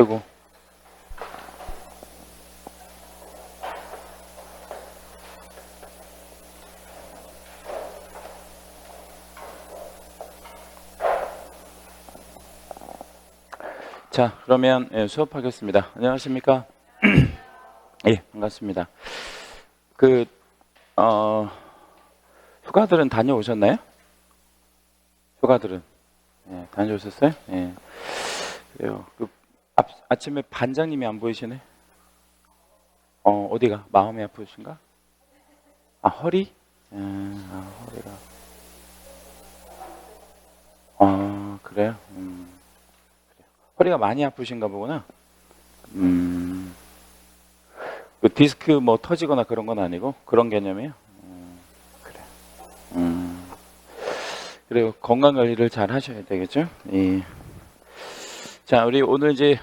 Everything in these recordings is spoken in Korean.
아이고. 자, 그러면 수업하겠습니다. 안녕하십니까? 예, 반갑습니다. 그 휴가들은 다녀오셨나요? 휴가들은 다녀오셨어요? 예. 그래요. 아침에 반장님이 안 보이시네. 어디가? 마음이 아프신가? 아, 허리? 허리가. 그래요? 허리가 많이 아프신가 보구나. 그 디스크 뭐 터지거나 그런 건 아니고 그런 개념이에요. 그래. 그래요. 건강 관리를 잘 하셔야 되겠죠. 예. 자, 우리 오늘 이제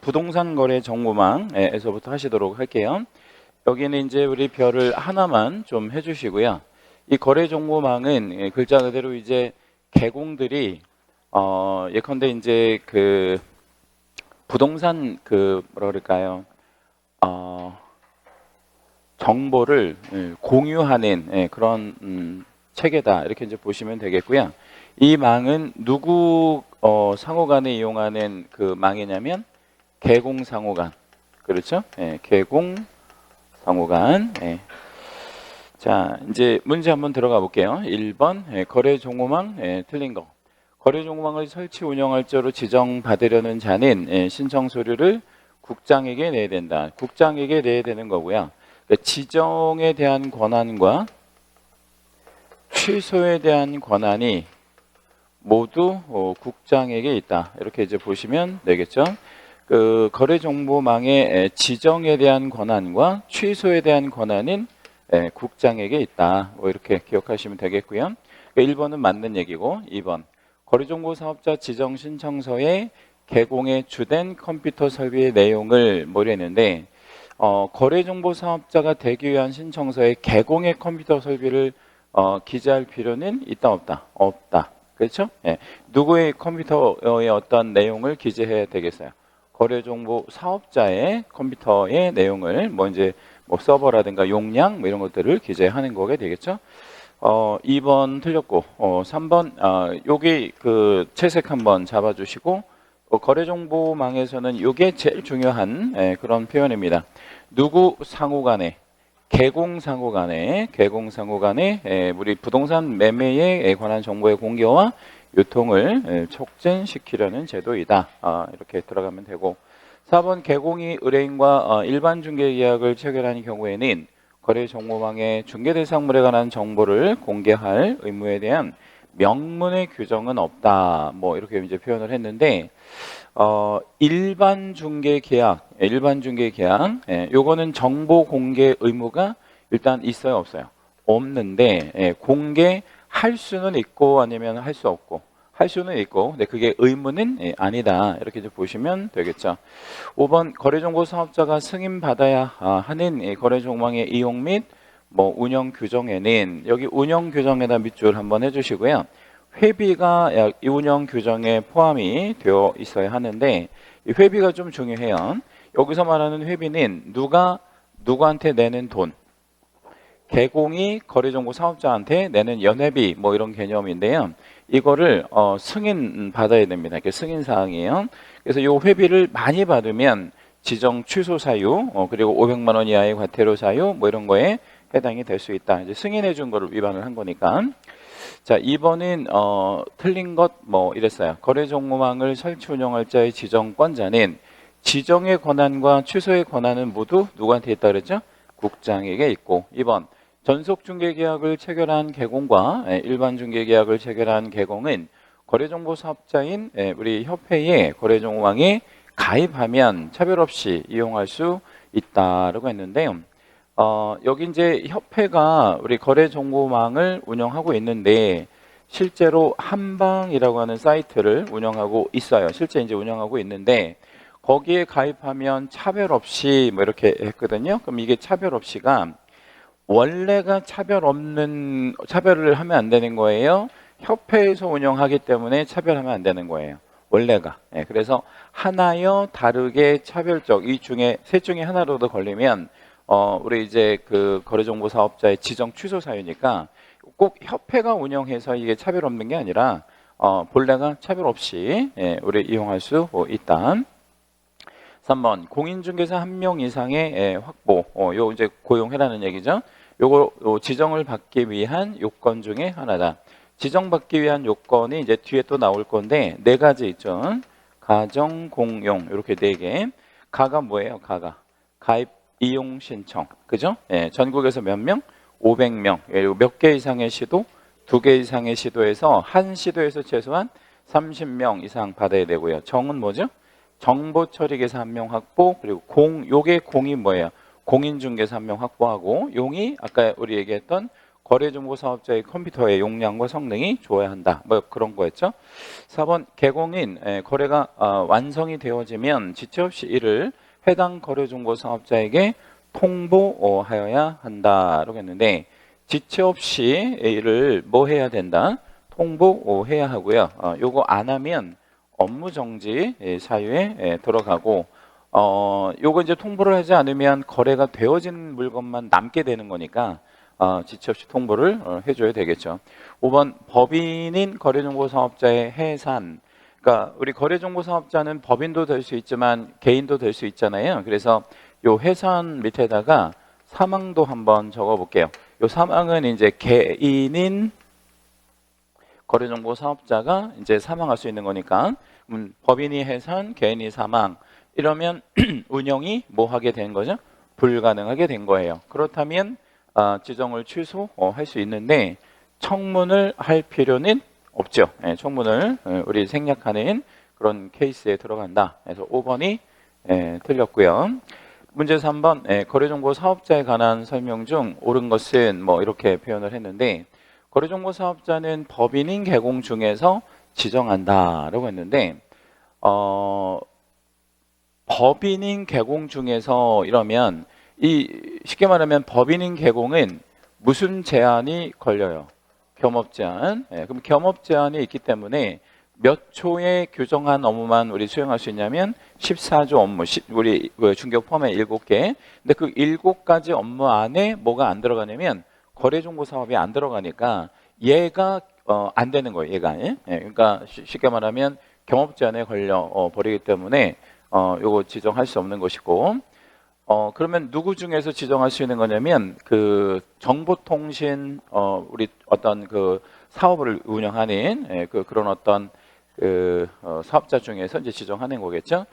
부동산 거래 정보망에서부터 하시도록 할게요. 여기는 이제 우리 별을 하나만 좀 해주시고요. 이 거래 정보망은 글자 그대로 이제 개공들이 예컨대 이제 그 부동산 그 뭐라 그럴까요? 정보를 공유하는 그런 체계다 이렇게 이제 보시면 되겠고요. 이 망은 누구 상호간에 이용하는 그 망이냐면 개공상호간, 그렇죠? 개공상호간. 자, 이제 문제 한번 들어가 볼게요. 1번 거래 정보망 틀린 거. 거래 정보망을 설치 운영할 자로 지정받으려는 자는 신청 서류를 국장에게 내야 된다. 국장에게 내야 되는 거고요. 그러니까 지정에 대한 권한과 취소에 대한 권한이 모두 국장에게 있다. 이렇게 이제 보시면 되겠죠. 그 거래 정보망의 지정에 대한 권한과 취소에 대한 권한은 국장에게 있다. 뭐 이렇게 기억하시면 되겠고요. 1번은 맞는 얘기고 2번 거래정보사업자 지정 신청서에 개공에 주된 컴퓨터 설비의 내용을 모르겠는데 거래정보사업자가 되기 위한 신청서에 개공의 컴퓨터 설비를 기재할 필요는 있다 없다? 없다. 그렇죠? 누구의 컴퓨터의 어떤 내용을 기재해야 되겠어요? 거래정보 사업자의 컴퓨터의 내용을 뭐 이제 뭐 서버라든가 용량 뭐 이런 것들을 기재하는 거게 되겠죠? 2번 틀렸고 3번 여기 그 채색 한번 잡아주시고 거래정보망에서는 이게 제일 중요한 그런 표현입니다. 누구 상호간에 개공상호간에 우리 부동산 매매에 관한 정보의 공개와 유통을 촉진시키려는 제도이다. 이렇게 들어가면 되고 4번 개공이 의뢰인과 일반 중개계약을 체결하는 경우에는 거래정보망의 중개대상물에 관한 정보를 공개할 의무에 대한 명문의 규정은 없다. 뭐 이렇게 이제 표현을 했는데 일반 중개계약 요거는 정보 공개 의무가 일단 있어요, 없어요? 없는데 공개할 수는 있고 아니면 할 수 없고. 할 수는 있고, 근데 그게 의무는 아니다. 이렇게 이제 보시면 되겠죠. 5번 거래정보 사업자가 승인받아야 하는 거래정보망의 이용 및 뭐 운영 규정에는 여기 운영 규정에다 밑줄 한번 해주시고요. 회비가 이 운영 규정에 포함이 되어 있어야 하는데 이 회비가 좀 중요해요. 여기서 말하는 회비는 누구한테 내는 돈, 개공이 거래정보 사업자한테 내는 연회비 뭐 이런 개념인데요. 이거를 승인 받아야 됩니다. 이게 승인 사항이에요. 그래서 이 회비를 많이 받으면 지정 취소 사유 그리고 500만 원 이하의 과태료 사유 뭐 이런 거에 해당이 될 수 있다. 이제 승인해 준 거를 위반을 한 거니까. 자, 2번은 틀린 것 뭐 이랬어요. 거래정보망을 설치 운영할 자의 지정권자는 지정의 권한과 취소의 권한은 모두 누구한테 있다 그랬죠? 국장에게 있고. 2번 전속중개계약을 체결한 개공과 일반 중개계약을 체결한 개공은 거래정보 사업자인 우리 협회에 거래정보망에 가입하면 차별 없이 이용할 수 있다라고 했는데요. 여기 이제 협회가 우리 거래정보망을 운영하고 있는데 실제로 한방이라고 하는 사이트를 운영하고 있어요. 실제 이제 운영하고 있는데 거기에 가입하면 차별 없이 뭐 이렇게 했거든요. 그럼 이게 차별 없이가 원래가 차별을 하면 안 되는 거예요. 협회에서 운영하기 때문에 차별하면 안 되는 거예요. 원래가. 예, 그래서 하나여 다르게 차별적 이 중에 셋 중에 하나로도 걸리면 우리 이제 그 거래정보사업자의 지정 취소 사유니까 꼭 협회가 운영해서 이게 차별 없는 게 아니라 본래가 차별 없이 예, 우리 이용할 수 있다. 3번 공인중개사 1명 이상의 예, 확보. 요 이제 고용해라는 얘기죠. 요거 지정을 받기 위한 요건 중에 하나다. 지정받기 위한 요건이 이제 뒤에 또 나올 건데 네 가지 있죠. 가정 공용 이렇게 네 개. 가가 뭐예요? 가가 가입 이용 신청. 그죠? 예, 전국에서 몇 명? 500명. 몇 개 이상의 시도? 2개 이상의 시도에서 한 시도에서 최소한 30명 이상 받아야 되고요. 정은 뭐죠? 정보처리계사 1명 확보, 그리고 요게 공이 뭐예요? 공인중개사 1명 확보하고, 용이 아까 우리 얘기했던 거래정보사업자의 컴퓨터의 용량과 성능이 좋아야 한다. 뭐 그런 거였죠. 4번 개공인 거래가 완성이 되어지면 지체 없이 이를 해당 거래정보사업자에게 통보하여야 한다라고 했는데, 지체 없이 이를 뭐 해야 된다? 통보해야 하고요. 요거 안 하면 업무 정지 사유에 들어가고, 요거 이제 통보를 하지 않으면 거래가 되어진 물건만 남게 되는 거니까 지체 없이 통보를 해줘야 되겠죠. 5번 법인인 거래정보사업자의 해산. 그러니까 우리 거래정보사업자는 법인도 될 수 있지만 개인도 될 수 있잖아요. 그래서 요 해산 밑에다가 사망도 한번 적어볼게요. 요 사망은 이제 개인인 거래정보 사업자가 이제 사망할 수 있는 거니까 법인이 해산, 개인이 사망 이러면 운영이 뭐 하게 된 거죠? 불가능하게 된 거예요. 그렇다면 지정을 취소할 수 있는데 청문을 할 필요는 없죠. 예, 청문을 우리 생략하는 그런 케이스에 들어간다. 그래서 5번이 틀렸고요. 문제 3번 거래정보 사업자에 관한 설명 중 옳은 것은 뭐 이렇게 표현을 했는데, 거래정보 사업자는 법인인 개공 중에서 지정한다라고 했는데 법인인 개공 중에서 이러면 쉽게 말하면 법인인 개공은 무슨 제한이 걸려요? 겸업 제한. 그럼 겸업 제한이 있기 때문에 몇 초에 규정한 업무만 우리 수행할 수 있냐면 14조 업무, 우리 중개업 포함해 7개. 근데 그 7가지 업무 안에 뭐가 안 들어가냐면 거래정보 사업이 안 들어가니까 얘가 안 되는 거예요. 얘가. 그러니까 쉽게 말하면 겸업 제한에 걸려 버리기 때문에 요거 지정할 수 없는 것이고, 그러면 누구 중에서 지정할 수 있는 거냐면 그 정보통신 우리 어떤 그 사업을 운영하는 그런 어떤 사업자 중에서 이제 지정하는 거겠죠.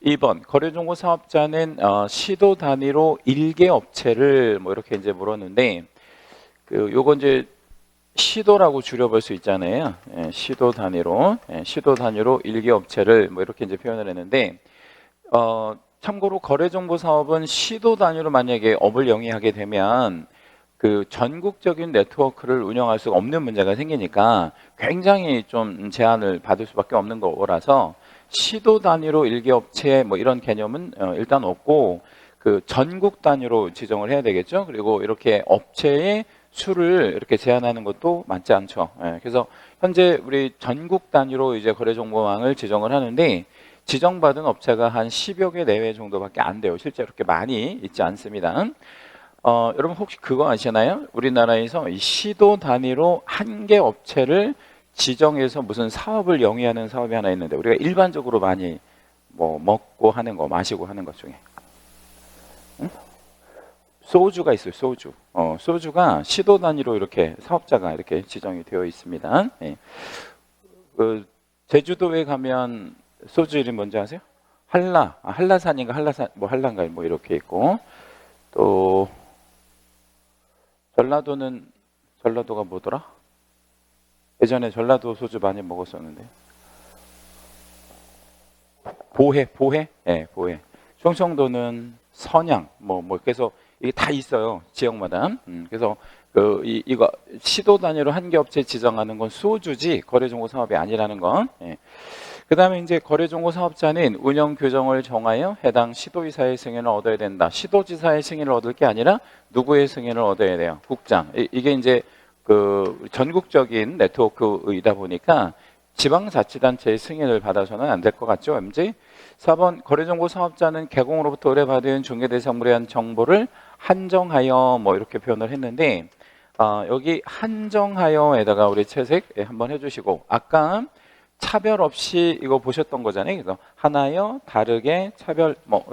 2번 거래정보 사업자는 시도 단위로 1개 업체를 뭐 이렇게 이제 물었는데, 요거 이제 시도라고 줄여볼 수 있잖아요. 시도 단위로 1개 업체를 뭐 이렇게 이제 표현을 했는데, 참고로 거래정보 사업은 시도 단위로 만약에 업을 영위하게 되면 그 전국적인 네트워크를 운영할 수가 없는 문제가 생기니까 굉장히 좀 제한을 받을 수밖에 없는 거라서 시도 단위로 1개 업체 뭐 이런 개념은 일단 없고, 그 전국 단위로 지정을 해야 되겠죠. 그리고 이렇게 업체의 수를 이렇게 제한하는 것도 맞지 않죠. 그래서 현재 우리 전국 단위로 이제 거래정보망을 지정을 하는데 지정받은 업체가 한 10여 개 내외 정도밖에 안 돼요. 실제로 그렇게 많이 있지 않습니다. 여러분 혹시 그거 아시나요? 우리나라에서 이 시도 단위로 한 개 업체를 지정해서 무슨 사업을 영위하는 사업이 하나 있는데, 우리가 일반적으로 많이 뭐 먹고 하는 거, 마시고 하는 것 중에 소주가 있어요. 소주. 소주가 시도 단위로 이렇게 사업자가 이렇게 지정이 되어 있습니다. 제주도에 가면 소주 이름 뭔지 아세요? 한라산인가 한라인가 뭐 이렇게 있고, 또 전라도가 뭐더라? 예전에 전라도 소주 많이 먹었었는데. 보혜. 보혜. 충청도는 선양, 뭐 그래서 이게 다 있어요. 지역마다. 그래서 이거 시도 단위로 한 개 업체 지정하는 건 소주지 거래정보 사업이 아니라는 건. 그다음에 이제 거래정보 사업자는 운영 규정을 정하여 해당 시도지사의 승인을 얻어야 된다. 시도지사의 승인을 얻을 게 아니라 누구의 승인을 얻어야 돼요? 국장. 이게 이제 그 전국적인 네트워크이다 보니까 지방자치단체의 승인을 받아서는 안 될 것 같죠, MJ? 4번 거래정보 사업자는 개공으로부터 의뢰받은 중개대상물에 대한 정보를 한정하여 뭐 이렇게 표현을 했는데 여기 한정하여에다가 우리 채색 한번 해주시고 아까 차별 없이 이거 보셨던 거잖아요. 그래서 하나여 다르게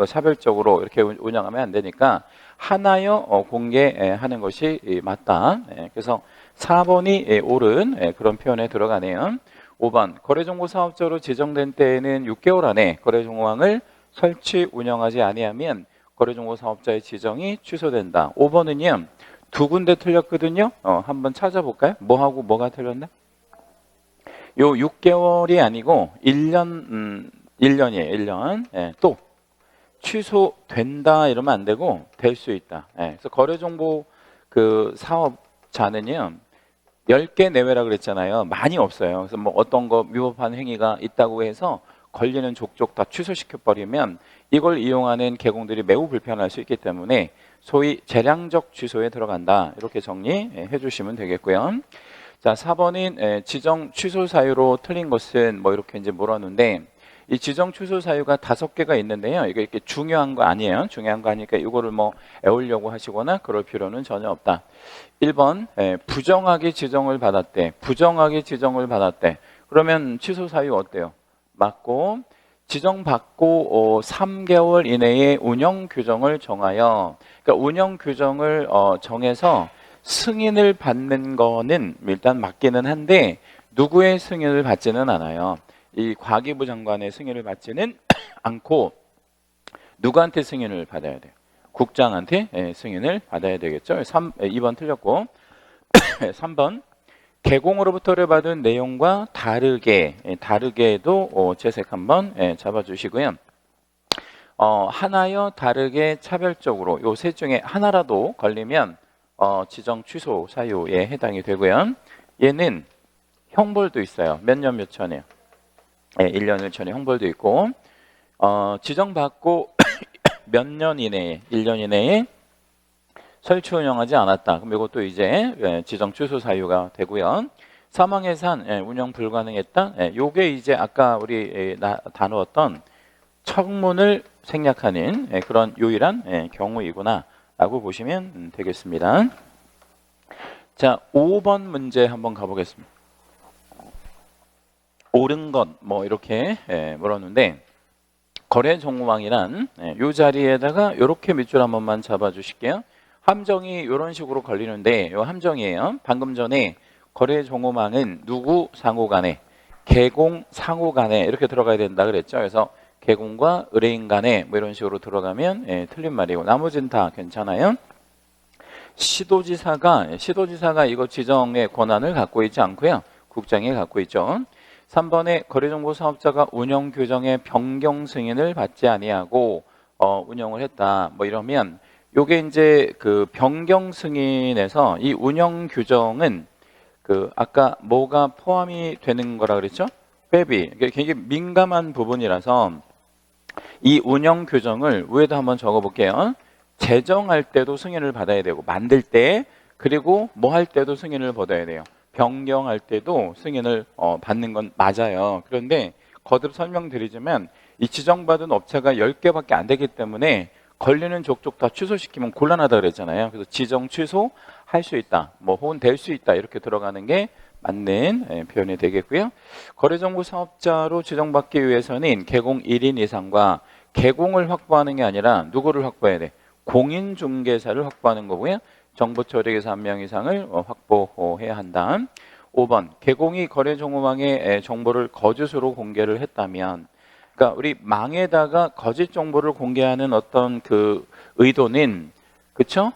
차별적으로 이렇게 운영하면 안 되니까 하나여 공개하는 것이 맞다. 그래서 4번이 옳은 그런 표현에 들어가네요. 5번 거래정보 사업자로 지정된 때에는 6개월 안에 거래정보망을 설치 운영하지 아니하면 거래정보 사업자의 지정이 취소된다. 5번은요. 두 군데 틀렸거든요. 한번 찾아볼까요? 뭐하고 뭐가 틀렸나? 요 6개월이 아니고 1년이에요. 1년. 예, 또 취소된다 이러면 안 되고 될 수 있다. 예, 그래서 거래정보 그 사업자는요. 10개 내외라 그랬잖아요. 많이 없어요. 그래서 뭐 어떤 거 위법한 행위가 있다고 해서 걸리는 족족 다 취소시켜 버리면 이걸 이용하는 개공들이 매우 불편할 수 있기 때문에 소위 재량적 취소에 들어간다. 이렇게 정리해 주시면 되겠고요. 자, 4번인 지정 취소 사유로 틀린 것은 뭐 이렇게 이제 물었는데 이 지정 취소 사유가 5개가 있는데요. 이게 이렇게 중요한 거 아니에요. 중요한 거 아니니까 이거를 뭐 애우려고 하시거나 그럴 필요는 전혀 없다. 1번 부정하게 지정을 받았대. 부정하게 지정을 받았대. 그러면 취소 사유 어때요? 맞고 지정받고 3개월 이내에 운영 규정을 정하여 그러니까 운영 규정을 정해서 승인을 받는 거는 일단 맞기는 한데 누구의 승인을 받지는 않아요. 이 과기부 장관의 승인을 받지는 않고 누구한테 승인을 받아야 돼요? 국장한테 승인을 받아야 되겠죠. 2번 틀렸고 3번 개공으로부터 받은 내용과 다르게도 채색 한번 잡아주시고요. 하나여 다르게 차별적으로 요 셋 중에 하나라도 걸리면 지정 취소 사유에 해당이 되고요. 얘는 형벌도 있어요. 몇 년 몇 천이에요. 1년 1천의 형벌도 있고 지정받고 몇 년 이내에 1년 이내에 설치 운영하지 않았다. 그럼 이것도 이제 지정 취소 사유가 되고요. 사망 해산 운영 불가능했다. 요게 이제 아까 우리 다루었던 청문을 생략하는 그런 유일한 경우이구나 라고 보시면 되겠습니다. 자, 5번 문제 한번 가보겠습니다. 옳은 것 뭐 이렇게 물었는데 거래 정보망이란 이 자리에다가 이렇게 밑줄 한 번만 잡아 주실게요. 함정이 이런 식으로 걸리는데 이 함정이에요. 방금 전에 거래 정보망은 누구 상호 간에 개공 상호 간에 이렇게 들어가야 된다 그랬죠. 그래서 개공과 의뢰인 간에 뭐 이런 식으로 들어가면 틀린 말이고 나머지는 다 괜찮아요. 시도지사가 이거 지정의 권한을 갖고 있지 않고요. 국장이 갖고 있죠. 3번에 거래정보 사업자가 운영 규정의 변경 승인을 받지 아니하고 운영을 했다. 뭐 이러면 요게 이제 그 변경 승인에서 이 운영 규정은 그 아까 뭐가 포함이 되는 거라 그랬죠? 회비. 굉장히 민감한 부분이라서 이 운영 규정을 위에다 한번 적어 볼게요. 제정할 때도 승인을 받아야 되고 만들 때 그리고 뭐 할 때도 승인을 받아야 돼요. 변경할 때도 승인을 받는 건 맞아요. 그런데 거듭 설명드리자면 이 지정받은 업체가 10개밖에 안 되기 때문에 걸리는 족족 다 취소시키면 곤란하다 그랬잖아요. 그래서 지정 취소 할 수 있다. 뭐 혹은 될 수 있다. 이렇게 들어가는 게 맞는 표현이 되겠고요. 거래정보 사업자로 지정받기 위해서는 개공 1인 이상과 개공을 확보하는 게 아니라 누구를 확보해야 돼? 공인중개사를 확보하는 거고요. 정보 처리기사 1명 이상을 확보해야 한다. 5번 개공이 거래정보망의 정보를 거짓으로 공개를 했다면 그러니까 우리 망에다가 거짓 정보를 공개하는 어떤 그 의도는 그쵸?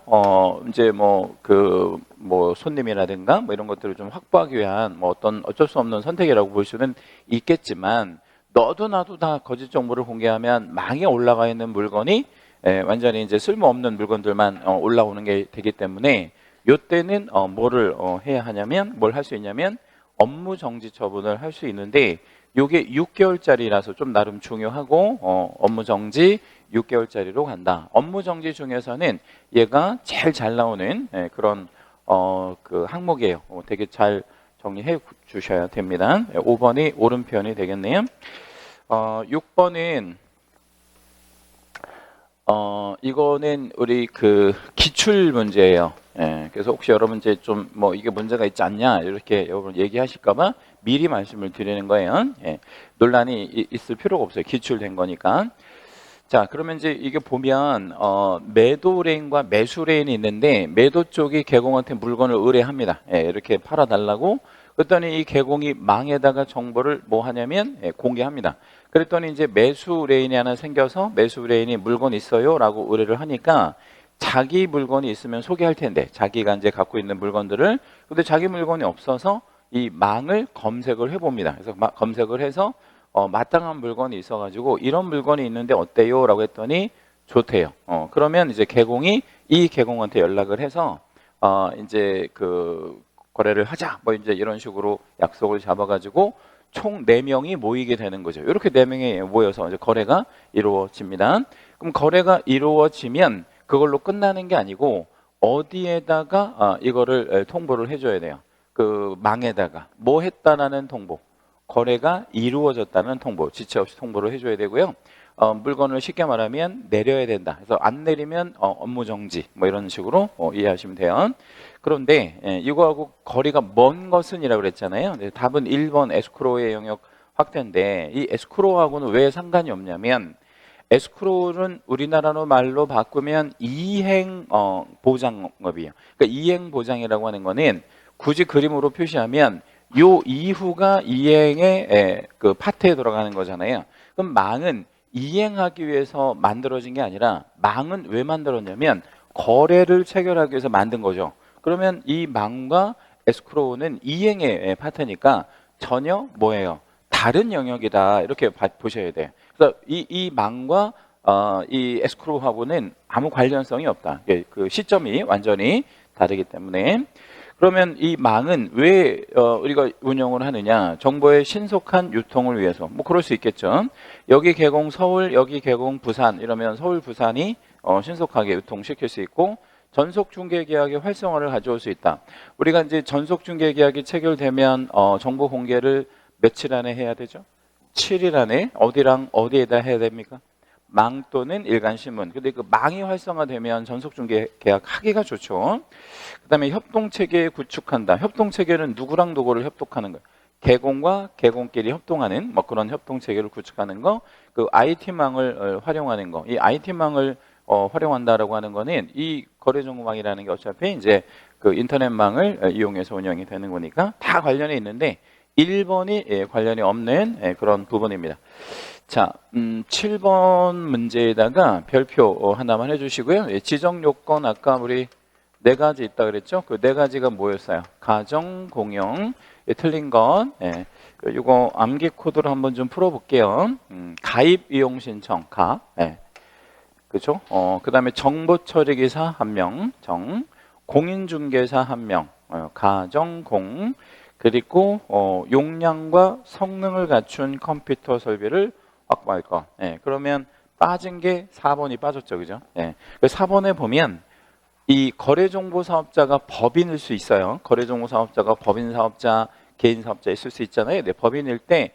이제 뭐 손님이라든가 뭐 이런 것들을 좀 확보하기 위한 뭐 어쩔 수 없는 선택이라고 볼 수는 있겠지만 너도 나도 다 거짓 정보를 공개하면 망에 올라가 있는 물건이 완전히 이제 쓸모없는 물건들만 올라오는 게 되기 때문에 이때는 뭐를 해야 하냐면 뭘 할 수 있냐면 업무 정지 처분을 할 수 있는데 이게 6개월짜리라서 좀 나름 중요하고 업무 정지 6개월짜리로 간다. 업무 정지 중에서는 얘가 제일 잘 나오는 그런 그 항목이에요. 되게 잘 정리해 주셔야 됩니다. 5번이 오른편이 되겠네요. 6번은 이거는 우리 그 기출 문제예요. 예, 그래서 혹시 여러분 이제 좀 뭐 이게 문제가 있지 않냐 이렇게 여러분 얘기하실까봐 미리 말씀을 드리는 거예요. 예, 논란이 있을 필요가 없어요. 기출된 거니까. 자, 그러면 이제 이게 보면 매도 레인과 매수 레인이 있는데 매도 쪽이 개공한테 물건을 의뢰합니다. 예, 이렇게 팔아달라고. 그랬더니 이 개공이 망에다가 정보를 뭐 하냐면 공개합니다. 그랬더니 이제 매수 레인이 하나 생겨서 매수 레인이 물건 있어요라고 의뢰를 하니까 자기 물건이 있으면 소개할 텐데 자기가 이제 갖고 있는 물건들을 근데 자기 물건이 없어서 이 망을 검색을 해봅니다. 그래서 검색을 해서 마땅한 물건이 있어가지고 이런 물건이 있는데 어때요? 라고 했더니 좋대요. 그러면 이제 개공이 이 개공한테 연락을 해서 이제 그 거래를 하자. 뭐 이제 이런 식으로 약속을 잡아가지고 총 4명이 모이게 되는 거죠. 이렇게 4명이 모여서 이제 거래가 이루어집니다. 그럼 거래가 이루어지면 그걸로 끝나는 게 아니고 어디에다가 이거를 통보를 해줘야 돼요. 그 망에다가 뭐 했다라는 통보. 거래가 이루어졌다는 통보, 지체 없이 통보를 해줘야 되고요. 물건을 쉽게 말하면 내려야 된다. 그래서 안 내리면 업무 정지, 뭐 이런 식으로 이해하시면 돼요. 그런데 이거하고 거리가 먼 것은이라고 그랬잖아요. 답은 1번 에스크로우의 영역 확대인데 이 에스크로우하고는 왜 상관이 없냐면 에스크로우는 우리나라로 말로 바꾸면 이행 보장업이에요. 그러니까 이행 보장이라고 하는 거는 굳이 그림으로 표시하면 요 이후가 이행의 그 파트에 들어가는 거잖아요. 그럼 망은 이행하기 위해서 만들어진 게 아니라 망은 왜 만들었냐면 거래를 체결하기 위해서 만든 거죠. 그러면 이 망과 에스크로우는 이행의 파트니까 전혀 뭐예요? 다른 영역이다. 이렇게 보셔야 돼요. 그래서 이 망과 이 에스크로우하고는 아무 관련성이 없다. 그 시점이 완전히 다르기 때문에 그러면 이 망은 왜 우리가 운영을 하느냐? 정보의 신속한 유통을 위해서. 뭐 그럴 수 있겠죠. 여기 개공 서울, 여기 개공 부산 이러면 서울, 부산이 신속하게 유통시킬 수 있고 전속 중개 계약의 활성화를 가져올 수 있다. 우리가 이제 전속 중개 계약이 체결되면 정보 공개를 며칠 안에 해야 되죠? 7일 안에 어디랑 어디에다 해야 됩니까? 망 또는 일간신문. 근데 그 망이 활성화되면 전속중개 계약하기가 좋죠. 그 다음에 협동체계 구축한다. 협동체계는 누구랑 누구를 협동하는 거예요? 개공과 개공끼리 협동하는 뭐 그런 협동체계를 구축하는 거. 그 IT망을 활용하는 거. 이 IT망을 활용한다라고 하는 거는 이 거래정보망이라는 게 어차피 이제 그 인터넷망을 이용해서 운영이 되는 거니까 다 관련이 있는데 1번이 관련이 없는 그런 부분입니다. 자, 7번 문제에다가 별표 하나만 해주시고요. 지정 요건 아까 우리 4가지 있다 그랬죠? 그 4가지가 뭐였어요? 가정, 공용, 틀린 것. 이거 암기 코드로 한번 좀 풀어볼게요. 가입 이용 신청, 가. 그죠? 그 다음에 정보 처리기사 1명, 정. 공인중개사 1명, 가정, 공. 그리고 용량과 성능을 갖춘 컴퓨터 설비를 확보할 것. 그러면 빠진 게 4번이 빠졌죠. 그죠? 4번에 보면 이 거래정보사업자가 법인일 수 있어요. 거래정보사업자가 법인 사업자, 개인 사업자 있을 수 있잖아요. 법인일 때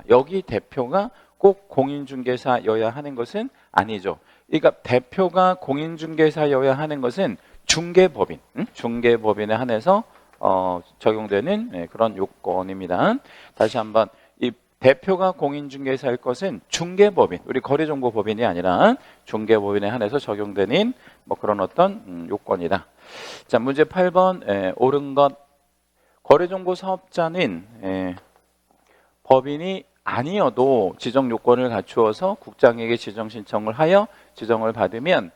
여기 대표가 꼭 공인중개사여야 하는 것은 아니죠. 그러니까 대표가 공인중개사여야 하는 것은 중개법인, 중개법인에 한해서 적용되는 그런 요건입니다. 다시 한번 이 대표가 공인중개사일 것은 중개법인, 우리 거래정보법인이 아니라 중개법인에 한해서 적용되는 뭐 그런 어떤 요건이다. 자, 문제 8번 옳은 것. 거래정보사업자는 법인이 아니어도 지정 요건을 갖추어서 국장에게 지정 신청을 하여 지정을 받으면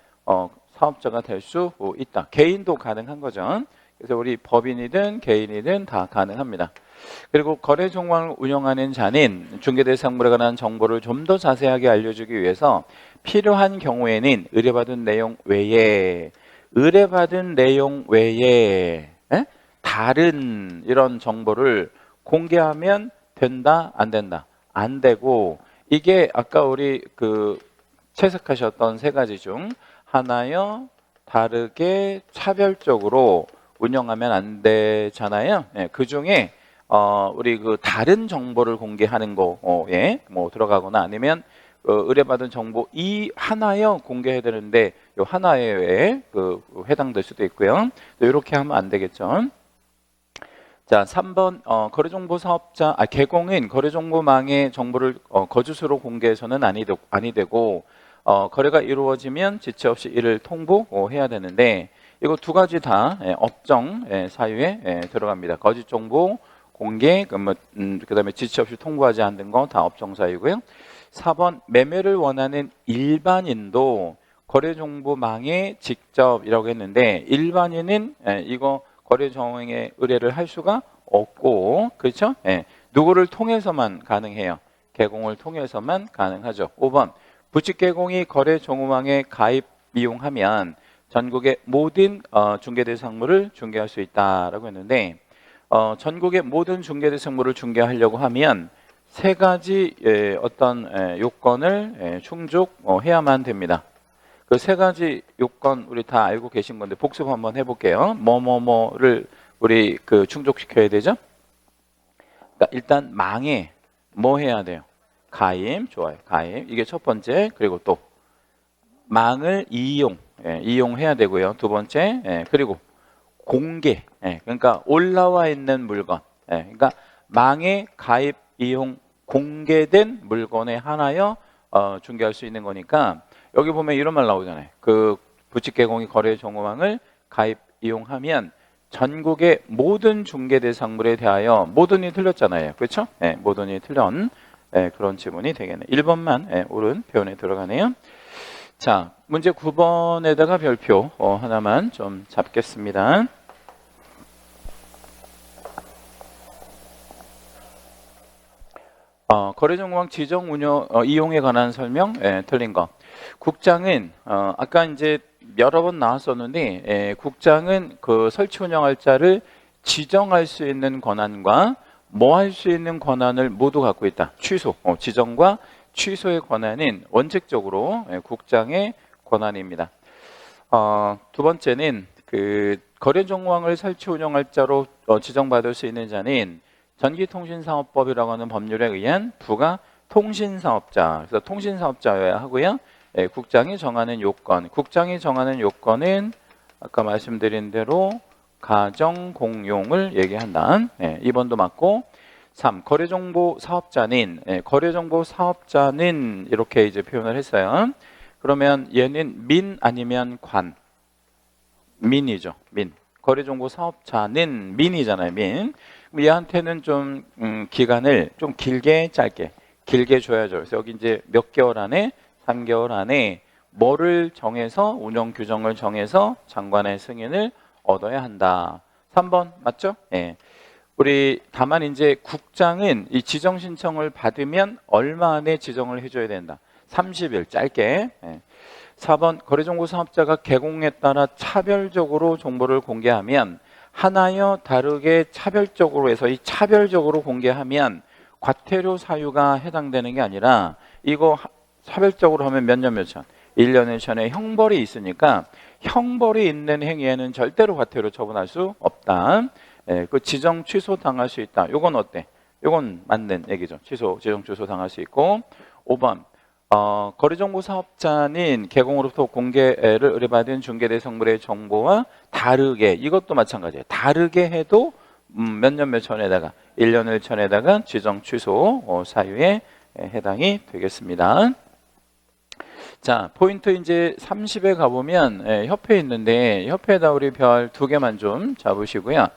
사업자가 될 수 있다. 개인도 가능한 거죠. 그래서 우리 법인이든 개인이든 다 가능합니다. 그리고 거래정보망을 운영하는 자는 중개대상물에 관한 정보를 좀 더 자세하게 알려주기 위해서 필요한 경우에는 의뢰받은 내용 외에 다른 이런 정보를 공개하면 된다, 안 된다? 안 되고, 이게 아까 우리 그 채색하셨던 3가지 중 하나여 다르게 차별적으로 운영하면 안 되잖아요. 예, 그 중에 우리 그 다른 정보를 공개하는 거에 뭐 들어가거나 아니면 의뢰받은 정보 이 하나에 공개해야 되는데 요 하나에 해당될 수도 있고요. 또 이렇게 하면 안 되겠죠. 자, 3번 거래정보 사업자 개공인 거래정보망의 정보를 거주수로 공개해서는 아니 되고 거래가 이루어지면 지체 없이 이를 통보해야 되는데 이거 두 가지 다 업종 사유에 들어갑니다. 거짓 정보 공개, 그다음에 지체 없이 통보하지 않는 거 다 업종 사유고요. 4번 매매를 원하는 일반인도 거래정보망에 직접이라고 했는데 일반인은 이거 거래 정황에 의뢰를 할 수가 없고 그렇죠? 누구를 통해서만 가능해요? 개공을 통해서만 가능하죠. 5번 부칙 개공이 거래 정황에 가입 이용하면 전국의 모든 중개 대상물을 중개할 수 있다라고 했는데 전국의 모든 중개 대상물을 중개하려고 하면 세 가지 어떤 요건을 충족해야만 됩니다. 그 세 가지 요건 우리 다 알고 계신 건데 복습 한번 해볼게요. 뭐뭐뭐를 우리 충족시켜야 되죠? 그러니까 일단 망에 뭐 해야 돼요? 가입, 좋아요. 가입 이게 첫 번째. 그리고 또 망을 이용해야 되고요. 두 번째. 그리고 공개. 그러니까 올라와 있는 물건. 그러니까 망에 가입, 이용, 공개된 물건에 하나여 중개할 수 있는 거니까 여기 보면 이런 말 나오잖아요. 부칙 개공이 거래 정보망을 가입 이용하면 전국의 모든 중개 대상물에 대하여 모든이 틀렸잖아요. 그렇죠? 모든이 틀린 그런 지문이 되겠네요. 1번만 옳은 표현에 들어가네요. 자, 문제 9번에다가 별표 하나만 좀 잡겠습니다. 거래정보망 지정 운영 이용에 관한 설명 틀린 거. 국장은 아까 이제 여러 번 나왔었는데 국장은 그 설치 운영할 자를 지정할 수 있는 권한과 뭐 할 수 있는 권한을 모두 갖고 있다. 취소, 지정과 취소의 권한은 원칙적으로 국장의 권한입니다. 두 번째는 그 거래 정황을 설치 운영할 자로 지정받을 수 있는 자는 전기통신사업법이라고 하는 법률에 의한 부가 통신사업자, 그래서 통신사업자여야 하고요. 국장이 정하는 요건, 국장이 정하는 요건은 아까 말씀드린 대로 가정공용을 얘기한다. 2번도 맞고 3. 거래정보 사업자는 거래정보 사업자는 이렇게 이제 표현을 했어요. 그러면 얘는 민 아니면 관? 민이죠. 민. 거래정보 사업자는 민이잖아요. 민. 얘한테는 좀 기간을 좀 길게 짧게 길게 줘야죠. 그래서 여기 이제 몇 개월 안에 3개월 안에 뭐를 정해서 운영 규정을 정해서 장관의 승인을 얻어야 한다. 3번 맞죠? 우리 다만 이제 국장은 이 지정 신청을 받으면 얼마 안에 지정을 해줘야 된다. 30일 짧게. 4번 거래정보 사업자가 개공에 따라 차별적으로 정보를 공개하면 하나여 다르게 차별적으로 해서 이 차별적으로 공개하면 과태료 사유가 해당되는 게 아니라 이거 차별적으로 하면 몇 년 몇 천 1년 1천에 형벌이 있으니까 형벌이 있는 행위에는 절대로 과태료 처분할 수 없다. 그 지정 취소 당할 수 있다. 요건 어때? 요건 맞는 얘기죠. 지정 취소 당할 수 있고 5번 거래정보 사업자는 개공으로부터 공개를 의뢰받은 중개대상물의 정보와 다르게 이것도 마찬가지예요. 다르게 해도 몇 년 몇 천에다가 1년 1천에다가 지정 취소 사유에 해당이 되겠습니다. 자, 포인트 이제 30에 가보면 협회 있는데 협회에다 우리 별 2개만 좀 잡으시고요.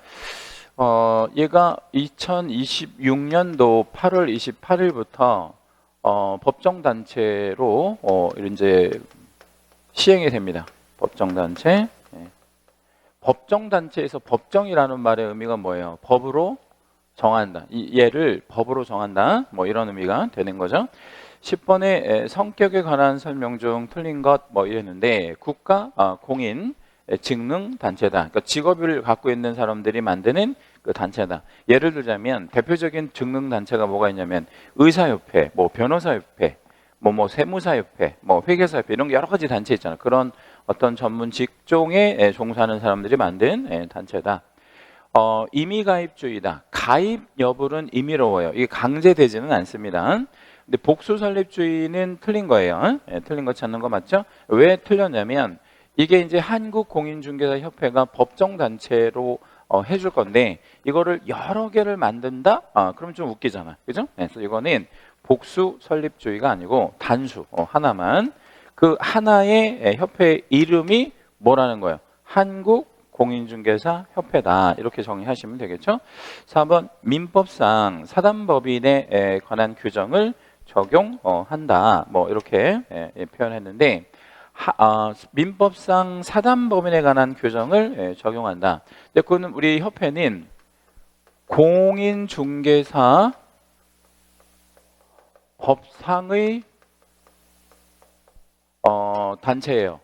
얘가 2026년도 8월 28일부터 법정단체로 이제 시행이 됩니다. 법정단체. 법정단체에서 법정이라는 말의 의미가 뭐예요? 법으로 정한다. 얘를 법으로 정한다. 뭐 이런 의미가 되는 거죠. 10번에 성격에 관한 설명 중 틀린 것 뭐 이랬는데 국가, 공인, 직능 단체다. 그러니까 직업을 갖고 있는 사람들이 만드는 그 단체다. 예를 들자면 대표적인 직능 단체가 뭐가 있냐면 의사협회, 뭐 변호사협회, 뭐 세무사협회, 뭐 회계사협회 이런 게 여러 가지 단체 있잖아요. 그런 어떤 전문 직종에 종사하는 사람들이 만든 단체다. 임의가입주의다. 가입 여부는 임의로워요. 이게 강제되지는 않습니다. 근데 복수설립주의는 틀린 거예요. 틀린 거 찾는 거 맞죠? 왜 틀렸냐면 이게 이제 한국공인중개사협회가 법정단체로 해줄 건데 이거를 여러 개를 만든다? 그럼 좀 웃기잖아. 그죠? 그래서 이거는 복수설립주의가 아니고 단수 하나만. 그 하나의 협회 이름이 뭐라는 거예요? 한국공인중개사 협회다. 이렇게 정의하시면 되겠죠? 4번 민법상 사단법인에 관한 규정을 적용한다. 뭐 이렇게 표현했는데 민법상 사단법인에 관한 규정을 적용한다. 근데 그거는 우리 협회는 공인중개사 법상의 단체예요.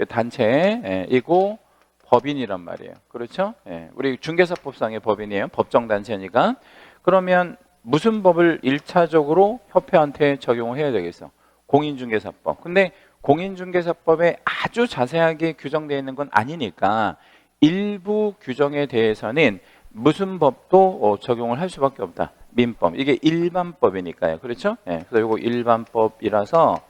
단체이고 법인이란 말이에요. 그렇죠? 우리 중개사법상의 법인이에요. 법정단체니까. 그러면 무슨 법을 1차적으로 협회한테 적용을 해야 되겠어? 공인중개사법. 근데 공인중개사법에 아주 자세하게 규정되어 있는 건 아니니까 일부 규정에 대해서는 무슨 법도 적용을 할 수밖에 없다. 민법. 이게 일반법이니까요. 그렇죠? 그래서 이거 일반법이라서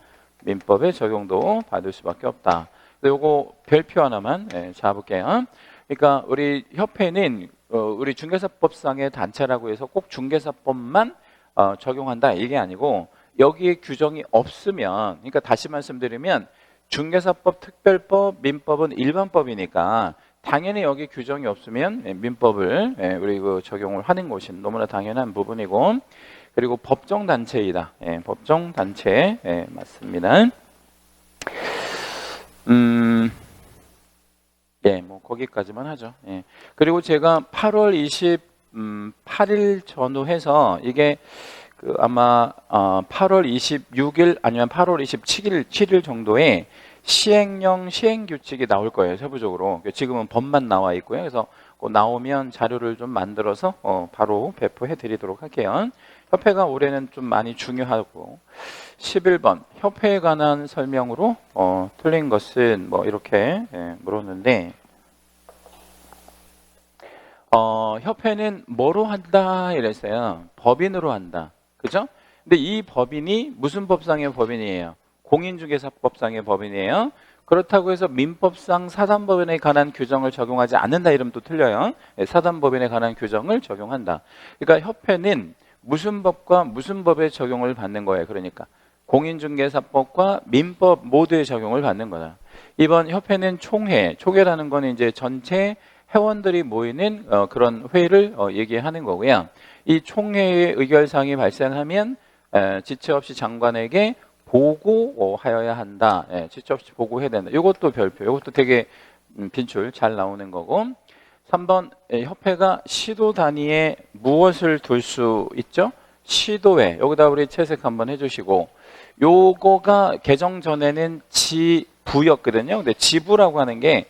민법의 적용도 받을 수밖에 없다. 요거 별표 하나만 잡을게요. 그러니까 우리 협회는 우리 중개사법상의 단체라고 해서 꼭 중개사법만 적용한다 이게 아니고 여기에 규정이 없으면, 그러니까 다시 말씀드리면 중개사법, 특별법, 민법은 일반법이니까 당연히 여기 규정이 없으면 민법을 우리 적용을 하는 것이 너무나 당연한 부분이고, 그리고 법정단체이다. 법정단체 맞습니다. 뭐 거기까지만 하죠. 그리고 제가 8월 28일 전후해서 이게 아마 8월 26일 아니면 8월 27일 정도에 시행령 시행규칙이 나올 거예요. 세부적으로. 지금은 법만 나와 있고요. 그래서 나오면 자료를 좀 만들어서 바로 배포해 드리도록 할게요. 협회가 올해는 좀 많이 중요하고. 11번 협회에 관한 설명으로 틀린 것은 뭐 이렇게 물었는데 협회는 뭐로 한다 이랬어요. 법인으로 한다. 그죠? 근데 이 법인이 무슨 법상의 법인이에요? 공인중개사법상의 법인이에요. 그렇다고 해서 민법상 사단법인에 관한 규정을 적용하지 않는다 이러면 또 틀려요. 사단법인에 관한 규정을 적용한다. 그러니까 협회는 무슨 법과 무슨 법의 적용을 받는 거예요. 그러니까 공인중개사법과 민법 모두의 적용을 받는 거다. 이번 협회는 총회라는 건 이제 전체 회원들이 모이는 그런 회의를 얘기하는 거고요. 이 총회의 의결사항이 발생하면 지체 없이 장관에게 보고하여야 한다. 지체 없이 보고해야 된다. 이것도 별표. 이것도 되게 빈출 잘 나오는 거고. 3번 협회가 시도 단위에 무엇을 둘 수 있죠? 시도회. 여기다 우리 채색 한번 해주시고, 요거가 개정 전에는 지부였거든요. 근데 지부라고 하는 게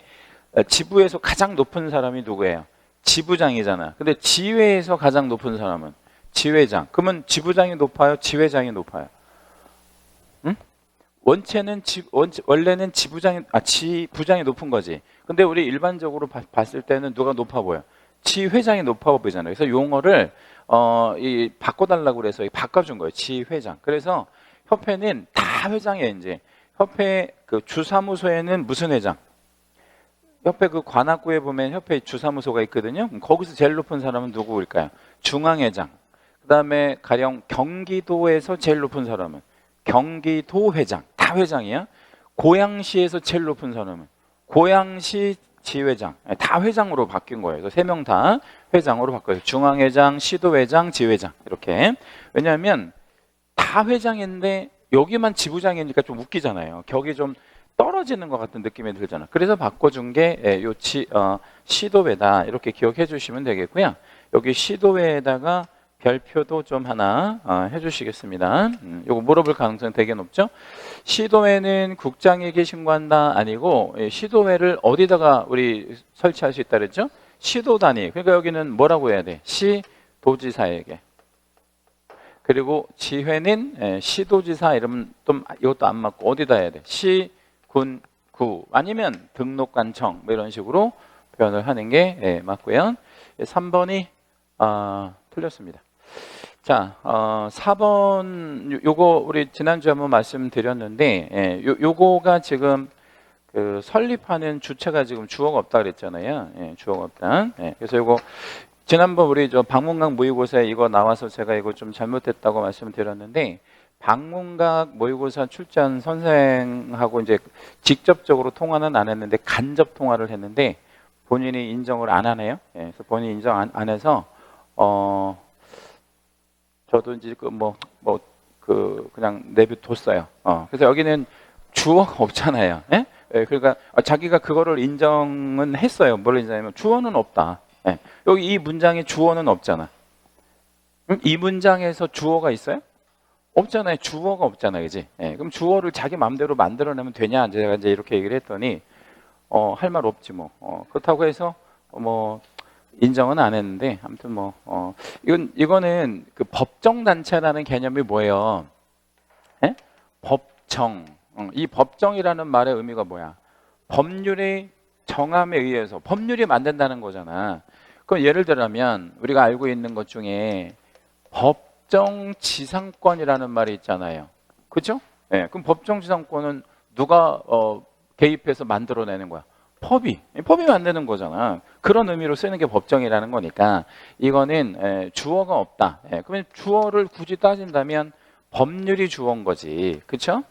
지부에서 가장 높은 사람이 누구예요? 지부장이잖아. 근데 지회에서 가장 높은 사람은 지회장. 그러면 지부장이 높아요? 지회장이 높아요? 응? 원래는 지부장이 높은 거지. 근데 우리 일반적으로 봤을 때는 누가 높아 보여? 지회장이 높아 보이잖아요. 그래서 용어를 바꿔달라고 그래서 바꿔준 거예요. 지회장. 그래서 협회는 다 회장이에요. 이제 협회 그 주사무소에는 무슨 회장? 협회 그 관악구에 보면 협회 주사무소가 있거든요. 거기서 제일 높은 사람은 누구일까요? 중앙회장. 그 다음에 가령 경기도에서 제일 높은 사람은 경기도회장. 다 회장이야. 고양시에서 제일 높은 사람은 고양시 지회장. 다 회장으로 바뀐 거예요. 그래서 3명 다 회장으로 바꿔요. 중앙회장, 시도회장, 지회장. 이렇게. 왜냐하면 다 회장인데 여기만 지부장이니까 좀 웃기잖아요. 격이 좀 떨어지는 것 같은 느낌이 들잖아. 그래서 바꿔준 게 시도회다. 이렇게 기억해 주시면 되겠고요. 여기 시도회에다가 별표도 좀 하나 해주시겠습니다. 요거 물어볼 가능성이 되게 높죠. 시도회는 국장에게 신고한다 아니고 시도회를 어디다가 우리 설치할 수 있다 그랬죠? 시도 단위. 그러니까 여기는 뭐라고 해야 돼? 시도지사에게. 그리고 지회는 시도지사 이러면 좀 이것도 안 맞고 어디다 해야 돼? 시군 구 아니면 등록관청 뭐 이런 식으로 표현을 하는 게 맞고요. 3번이 틀렸습니다. 자, 4번 요거 우리 지난주에 한번 말씀드렸는데 요거가 지금 그 설립하는 주체가 지금 주어가 없다 그랬잖아요. 주어가 없다. 그래서 요거 지난번 우리 저 방문각 모의고사에 이거 나와서 제가 이거 좀 잘못했다고 말씀드렸는데 방문각 모의고사 출전 선생하고 이제 직접적으로 통화는 안 했는데 간접 통화를 했는데 본인이 인정을 안 하네요. 그래서 본인이 인정 안 해서 저도 이제 그냥 내비뒀어요. 그래서 여기는 주어가 없잖아요. 그러니까 자기가 그거를 인정은 했어요. 뭘 인정하냐면 주어는 없다. 여기 이 문장에 주어는 없잖아. 이 문장에서 주어가 있어요? 없잖아요. 주어가 없잖아요. 그지? 그럼 주어를 자기 마음대로 만들어내면 되냐? 제가 이제 이렇게 얘기를 했더니 할 말 없지 뭐. 그렇다고 해서 뭐 인정은 안 했는데 아무튼 뭐 이거는 그 법정 단체라는 개념이 뭐예요? 법정. 이 법정이라는 말의 의미가 뭐야? 법률의 정함에 의해서 법률이 만든다는 거잖아. 그럼 예를 들면 우리가 알고 있는 것 중에 법정지상권이라는 말이 있잖아요. 그렇죠? 그럼 법정지상권은 누가 개입해서 만들어내는 거야? 법이 만드는 거잖아. 그런 의미로 쓰는 게 법정이라는 거니까 이거는 주어가 없다. 그러면 주어를 굳이 따진다면 법률이 주어인 거지. 그렇죠?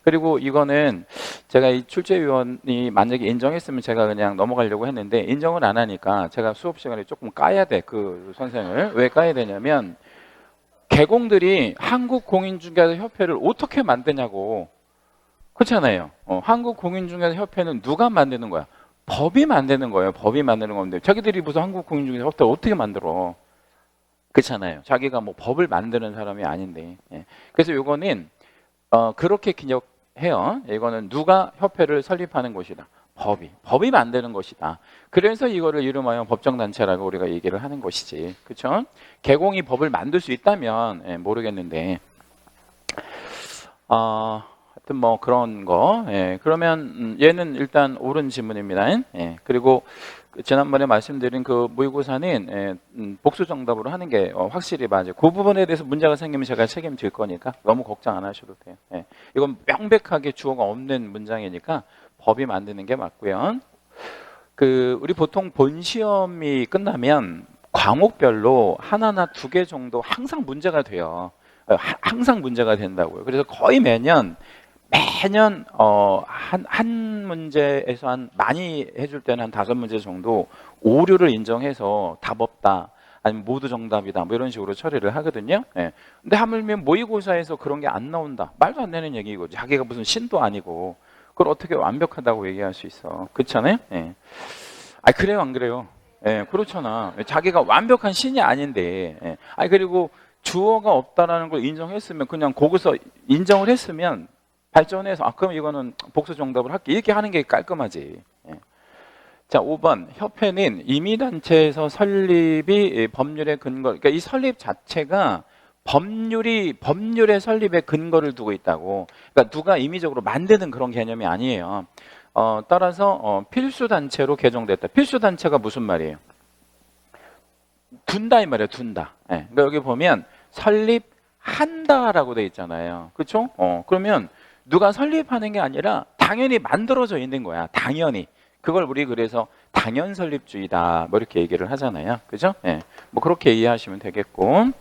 그리고 이거는 제가 이 출제위원이 만약에 인정했으면 제가 그냥 넘어가려고 했는데 인정을 안 하니까 제가 수업 시간에 조금 까야 돼. 그 선생을. 왜 까야 되냐면 개공들이 한국공인중개사협회를 어떻게 만드냐고. 그렇잖아요. 한국공인중개사협회는 누가 만드는 거야? 법이 만드는 거예요. 법이 만드는 건데 자기들이 무슨 한국공인중개사협회를 어떻게 만들어? 그렇잖아요. 자기가 뭐 법을 만드는 사람이 아닌데. 그래서 이거는 그렇게 기억해요. 이거는 누가 협회를 설립하는 것이다. 법이 만드는 것이다. 그래서 이거를 이름하여 법정단체라고 우리가 얘기를 하는 것이지. 그렇죠? 개공이 법을 만들 수 있다면 모르겠는데 하여튼 뭐 그런 거. 그러면 얘는 일단 옳은 지문입니다. 그리고 지난번에 말씀드린 그 모의고사는 복수 정답으로 하는 게 확실히 맞아요. 그 부분에 대해서 문제가 생기면 제가 책임질 거니까 너무 걱정 안 하셔도 돼요. 이건 명백하게 주어가 없는 문장이니까 법이 만드는 게 맞고요. 우리 보통 본 시험이 끝나면 과목별로 하나나 두 개 정도 항상 문제가 돼요. 항상 문제가 된다고요. 그래서 거의 매년 한 문제에서 한 많이 해줄 때는 한 5문제 정도 오류를 인정해서 답 없다 아니면 모두 정답이다 뭐 이런 식으로 처리를 하거든요. 근데 하물며 모의고사에서 그런 게 안 나온다, 말도 안 되는 얘기고 자기가 무슨 신도 아니고 그걸 어떻게 완벽하다고 얘기할 수 있어. 그렇잖아요. 그래요 안 그래요? 그렇잖아. 자기가 완벽한 신이 아닌데 그리고 주어가 없다라는 걸 인정했으면 그냥 거기서 인정을 했으면 발전해서 그럼 이거는 복수 정답을 할게 이렇게 하는 게 깔끔하지. 자, 5번 협회는 임의단체에서 설립이 법률의 근거. 그러니까 이 설립 자체가 법률의 설립에 근거를 두고 있다고. 그러니까 누가 임의적으로 만드는 그런 개념이 아니에요. 따라서 필수 단체로 개정됐다. 필수 단체가 무슨 말이에요? 둔다 이 말이에요. 둔다. 그러니까 여기 보면 설립한다라고 돼 있잖아요. 그렇죠? 그러면 누가 설립하는 게 아니라 당연히 만들어져 있는 거야. 당연히. 그걸 우리 그래서 당연 설립주의다 뭐 이렇게 얘기를 하잖아요. 그죠? 뭐 그렇게 이해하시면 되겠고.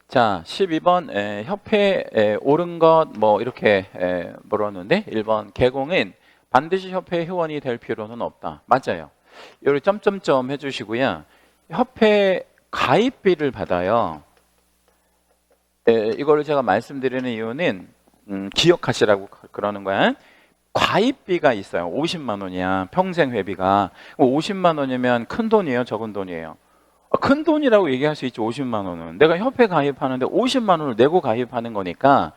자, 12번 협회 옳은 것 뭐 이렇게 물었는데 1번 개공은 반드시 협회 회원이 될 필요는 없다. 맞아요. 여기 점점점 해주시고요. 협회 가입비를 받아요. 이거를 제가 말씀드리는 이유는 기억하시라고 그러는 거야. 가입비가 있어요. 50만 원이야. 평생 회비가. 50만 원이면 큰 돈이에요? 적은 돈이에요? 큰 돈이라고 얘기할 수 있죠. 50만 원은. 내가 협회 가입하는데 50만 원을 내고 가입하는 거니까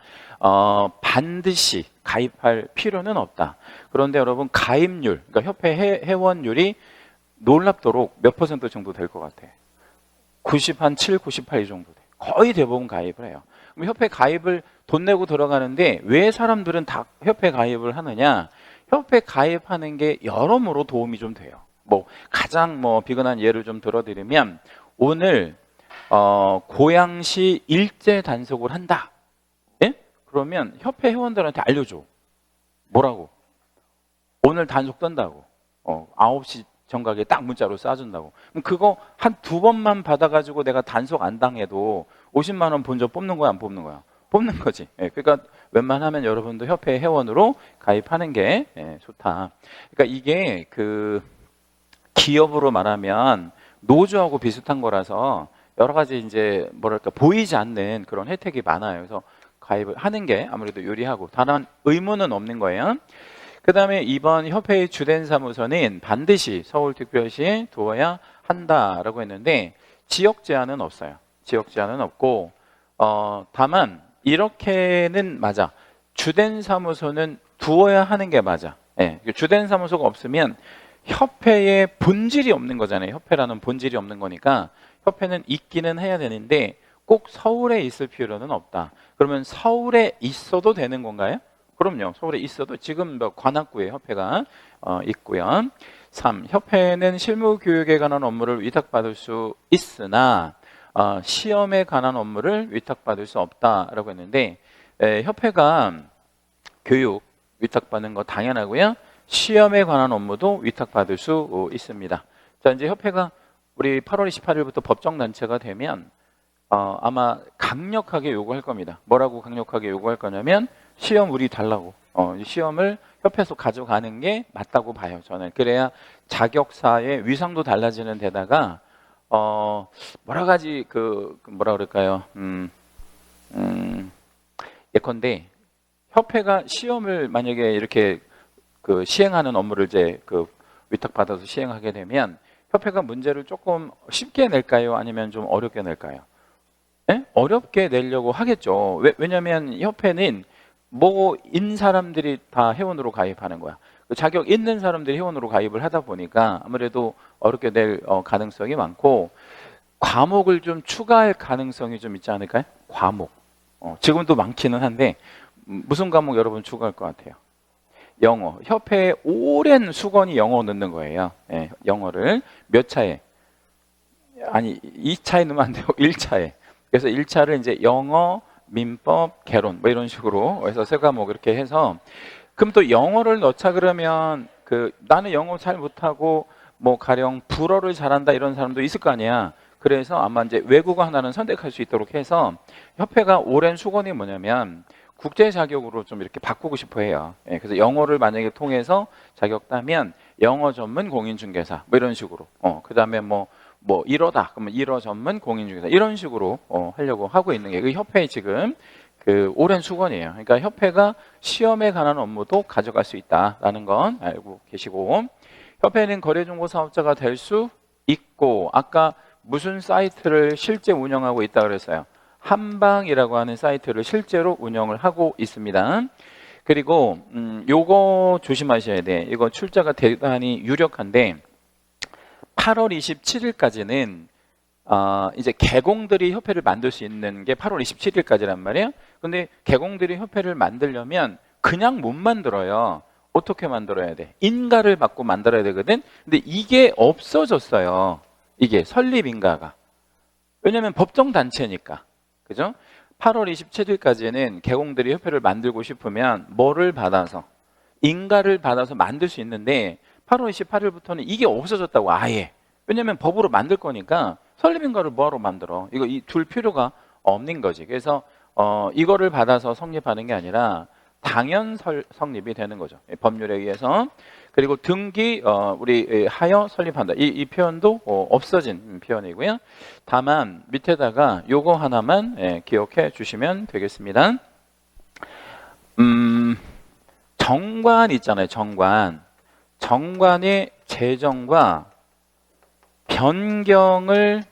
반드시 가입할 필요는 없다. 그런데 여러분 가입률, 그러니까 협회 회원율이 놀랍도록 몇 퍼센트 정도 될 것 같아? 97, 98 이 정도 돼. 거의 대부분 가입을 해요. 그럼 협회 가입을 돈 내고 들어가는데 왜 사람들은 다 협회 가입을 하느냐? 협회 가입하는 게 여러모로 도움이 좀 돼요. 뭐 가장 뭐 비근한 예를 좀 들어드리면 오늘 고양시 일제 단속을 한다. 예? 그러면 협회 회원들한테 알려줘. 뭐라고? 오늘 단속 뜬다고. 9시 정각에 딱 문자로 쏴준다고. 그럼 그거 한 2번만 받아가지고 내가 단속 안 당해도 50만 원 본전 뽑는 거야, 안 뽑는 거야? 뽑는 거지. 예, 그러니까 웬만하면 여러분도 협회 회원으로 가입하는 게 좋다. 그러니까 이게 그 기업으로 말하면 노조하고 비슷한 거라서 여러 가지 이제 뭐랄까 보이지 않는 그런 혜택이 많아요. 그래서 가입을 하는 게 아무래도 유리하고 다만 의무는 없는 거예요. 그 다음에 이번 협회의 주된 사무소는 반드시 서울특별시에 두어야 한다라고 했는데 지역 제한은 없어요. 지역 제한은 없고 다만 이렇게는 맞아. 주된 사무소는 두어야 하는 게 맞아. 예, 주된 사무소가 없으면 협회의 본질이 없는 거잖아요. 협회라는 본질이 없는 거니까 협회는 있기는 해야 되는데 꼭 서울에 있을 필요는 없다. 그러면 서울에 있어도 되는 건가요? 그럼요. 서울에 있어도 지금 관악구에 협회가 있고요. 3. 협회는 실무 교육에 관한 업무를 위탁받을 수 있으나 시험에 관한 업무를 위탁받을 수 없다라고 했는데 협회가 교육 위탁받는 거 당연하고요. 시험에 관한 업무도 위탁받을 수 있습니다. 자, 이제 협회가 우리 8월 28일부터 법정단체가 되면 아마 강력하게 요구할 겁니다. 뭐라고 강력하게 요구할 거냐면 시험 우리 달라고. 시험을 협회에서 가져가는 게 맞다고 봐요. 저는. 그래야 자격사의 위상도 달라지는 데다가 여러 가지 뭐라 그럴까요? 예컨대 협회가 시험을 만약에 이렇게 시행하는 업무를 이제 위탁받아서 시행하게 되면 협회가 문제를 조금 쉽게 낼까요? 아니면 좀 어렵게 낼까요? 네? 어렵게 내려고 하겠죠. 왜냐하면 협회는 뭐인 사람들이 다 회원으로 가입하는 거야. 자격 있는 사람들이 회원으로 가입을 하다 보니까 아무래도 어렵게 낼 가능성이 많고 과목을 좀 추가할 가능성이 좀 있지 않을까요? 과목. 지금도 많기는 한데 무슨 과목 여러분 추가할 것 같아요? 영어. 협회의 오랜 수건이 영어 넣는 거예요. 예, 영어를 몇 차에? 아니 2차에 넣으면 안 돼요. 1차에. 그래서 1차를 이제 영어, 민법, 개론 뭐 이런 식으로 해서 세 과목 이렇게 해서 그럼 또 영어를 넣자 그러면 나는 영어 잘 못하고 뭐 가령 불어를 잘한다 이런 사람도 있을 거 아니야. 그래서 아마 이제 외국어 하나는 선택할 수 있도록 해서 협회가 오랜 수건이 뭐냐면 국제 자격으로 좀 이렇게 바꾸고 싶어 해요. 예, 그래서 영어를 만약에 통해서 자격 따면 영어 전문 공인중개사 뭐 이런 식으로. 그다음에 뭐 일어다 그러면 일어 전문 공인중개사 이런 식으로 하려고 하고 있는 게 그 협회의 지금 오랜 수건이에요. 그러니까 협회가 시험에 관한 업무도 가져갈 수 있다라는 건 알고 계시고 협회는 거래정보 사업자가 될 수 있고 아까 무슨 사이트를 실제 운영하고 있다 그랬어요. 한방이라고 하는 사이트를 실제로 운영을 하고 있습니다. 그리고 요거 조심하셔야 돼. 이거 출자가 대단히 유력한데 8월 27일까지는 이제 개공들이 협회를 만들 수 있는 게 8월 27일까지란 말이에요. 근데 개공들이 협회를 만들려면 그냥 못 만들어요. 어떻게 만들어야 돼? 인가를 받고 만들어야 되거든. 근데 이게 없어졌어요. 이게 설립 인가가. 왜냐면 법정 단체니까. 그죠? 8월 27일까지는 개공들이 협회를 만들고 싶으면 뭐를 받아서 인가를 받아서 만들 수 있는데 8월 28일부터는 이게 없어졌다고 아예. 왜냐면 법으로 만들 거니까 설립인가를 뭐하러 만들어. 이거 둘 필요가 없는 거지. 그래서 이거를 받아서 성립하는 게 아니라 당연 성립이 되는 거죠. 법률에 의해서. 그리고 등기 우리 하여 설립한다. 이 표현도 없어진 표현이고요. 다만 밑에다가 요거 하나만 기억해 주시면 되겠습니다. 정관 있잖아요. 정관의 제정과 변경을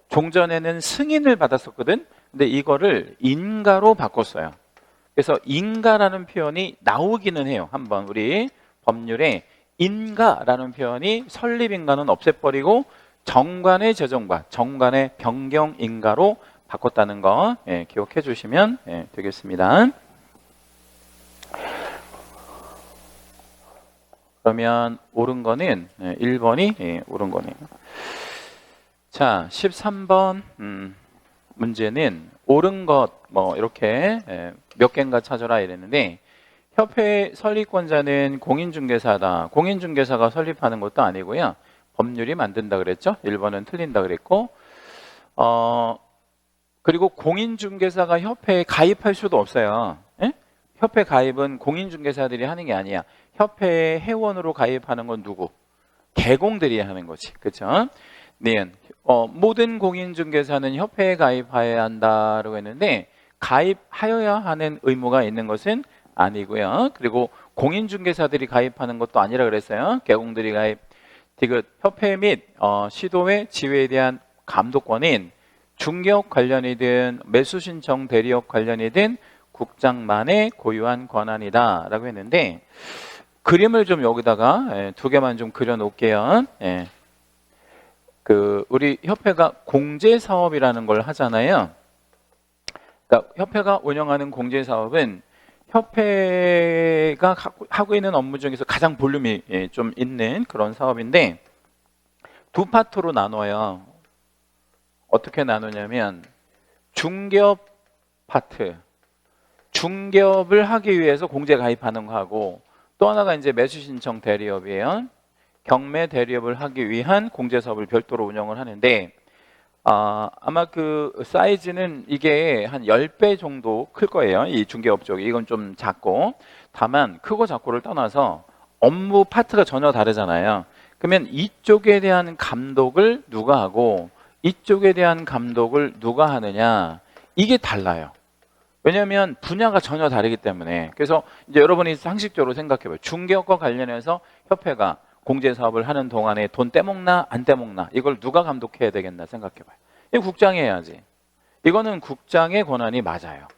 종전에는 승인을 받았었거든. 근데 이거를 인가로 바꿨어요. 그래서 인가라는 표현이 나오기는 해요. 한번 우리 법률에 인가라는 표현이 설립인가는 없애버리고 정관의 제정과 정관의 변경 인가로 바꿨다는 거 기억해 주시면 되겠습니다. 그러면 옳은 거는 1번이 옳은 거네요. 자, 13번 문제는 옳은 것 뭐 이렇게 몇 개인가 찾아라 이랬는데 협회 설립권자는 공인중개사다. 공인중개사가 설립하는 것도 아니고요. 법률이 만든다 그랬죠. 1번은 틀린다 그랬고 그리고 공인중개사가 협회에 가입할 수도 없어요. 예? 협회 가입은 공인중개사들이 하는 게 아니야. 협회에 회원으로 가입하는 건 누구? 개공들이 하는 거지. 그렇죠? 네. 모든 공인중개사는 협회에 가입해야 한다라고 했는데 가입하여야 하는 의무가 있는 것은 아니고요. 그리고 공인중개사들이 가입하는 것도 아니라 그랬어요. 개공들이 가입. 디귿 협회 및 시도회 지회에 대한 감독권인 중개업 관련이든 매수신청 대리업 관련이든 국장만의 고유한 권한이다 라고 했는데 그림을 좀 여기다가 두 개만 좀 그려 놓을게요. 우리 협회가 공제사업이라는 걸 하잖아요. 그러니까 협회가 운영하는 공제사업은 협회가 하고 있는 업무 중에서 가장 볼륨이 좀 있는 그런 사업인데 두 파트로 나눠요. 어떻게 나누냐면 중개업 파트, 중개업을 하기 위해서 공제 가입하는 거하고 또 하나가 이제 매수신청 대리업이에요. 경매 대리업을 하기 위한 공제사업을 별도로 운영을 하는데 아마 그 사이즈는 이게 한 10배 정도 클 거예요. 이 중개업 쪽이. 이건 좀 작고 다만 크고 작고를 떠나서 업무 파트가 전혀 다르잖아요. 그러면 이쪽에 대한 감독을 누가 하고 이쪽에 대한 감독을 누가 하느냐 이게 달라요. 왜냐하면 분야가 전혀 다르기 때문에. 그래서 이제 여러분이 상식적으로 생각해봐요. 중개업과 관련해서 협회가 공제사업을 하는 동안에 돈 떼먹나 안 떼먹나 이걸 누가 감독해야 되겠나 생각해봐요. 이거 국장이 해야지. 이거는 국장의 권한이 맞아요.